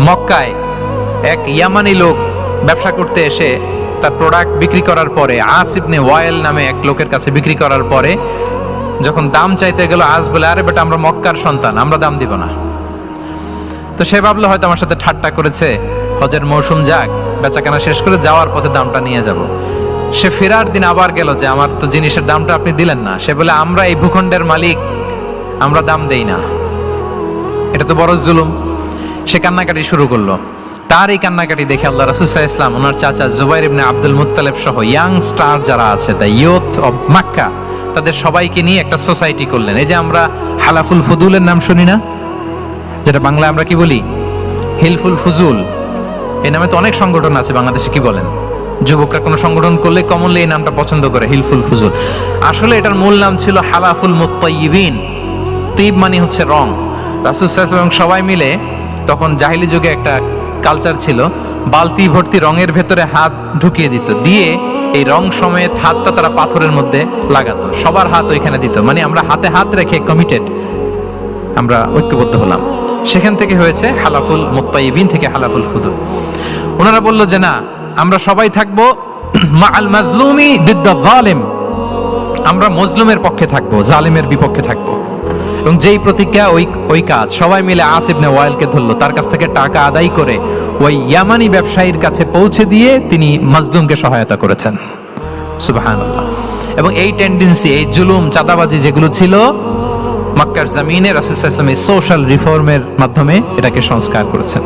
মক্কায় এক ইয়ামানি লোক ব্যবসা করতে এসে তার প্রোডাক্ট বিক্রি করার পরে, আস ইবনে ওয়াইল নামে এক লোকের কাছে বিক্রি করার পরে যখন দাম চাইতে গেল, আস বলে, আরে বেটা আমরা মক্কার সন্তান, আমরা দাম দিব না। তো সে ভাবলো হয়তো আমার সাথে ঠাট্টা করেছে, হজের মৌসুম যাক, বেচাকেনা শেষ করে যাওয়ার পথে দামটা নিয়ে যাব। সে ফেরার দিন আবার গেল যে আমার তো জিনিসের দামটা আপনি দিলেন না। সে বলে, আমরা এই ভূখণ্ডের মালিক, আমরা দাম দেই না, এটা তো বড় জুলুম। সে কান্নাকাটি শুরু করলো। তার এই কান্নাকাটি দেখে আল্লাহ রাসূল সাল্লাল্লাহু আলাইহি ওয়াসাল্লাম ওনার চাচা জুবাইর ইবনে আব্দুল মুত্তালিব সহ ইয়াং স্টার যারা আছে, দ্য ইয়ুথ অফ মক্কা, তাদের সবাইকে নিয়ে একটা সোসাইটি করলেন। এই যে আমরা হালাফুল ফুদুলের নাম শুনি না, যেটা বাংলায় আমরা কি বলি, হিলফুল ফুজুল, এই নামে তো অনেক সংগঠন আছে বাংলাদেশে। কি বলেন, যুবকরা কোনো সংগঠন করলে কমনলি এই নামটা পছন্দ করে, হিলফুল ফুজুল। আসলে এটার মূল নাম ছিল হালাফুল মুত্তাইয়িবিন। তিব মানে হচ্ছে রং। রাসূল সাল্লাল্লাহু আলাইহি ওয়াসাল্লাম সবাই মিলে, তখন জাহিলি যুগে একটা কালচার ছিল, বালতি ভর্তি রঙের ভেতরে হাত ঢুকিয়ে দিত, দিয়ে এই রং সমেত হাতটা তারা পাথরের মধ্যে লাগাতো, সবার হাত ওইখানে দিত, মানে আমরা হাতে হাত রেখে কমিটেড, আমরা ঐক্যবদ্ধ হলাম। সেখান থেকে হয়েছে হালাফুল মুত্তাইয়িবিন থেকে হালাফুল ফুদুল। ওনারা বলল যে না, আমরা সবাই থাকবো মাআল মাজলুমি দিদ্দা যালিম, আমরা মজলুমের পক্ষে থাকবো, জালিমের বিপক্ষে থাকবো। এবং যেই প্রতিজ্ঞা ওই কাজ, সবাই মিলে আস ইবনে ওয়াইলকে ধরলো, তার কাছ থেকে টাকা আদায় করে ওই ইয়ামানি ব্যবসায়ীর কাছে পৌঁছে দিয়ে তিনি মাজলুমকে সহায়তা করেছেন। সুবহানাল্লাহ। এবং এই টেন্ডেন্সি, এই জুলুম, চাঁদাবাজি যেগুলো ছিল মক্কার জমিনে, রাসূল সাল্লাল্লাহু আলাইহি ওয়াসাল্লাম এই সোশ্যাল রিফর্মের মাধ্যমে এটাকে সংস্কার করেছেন।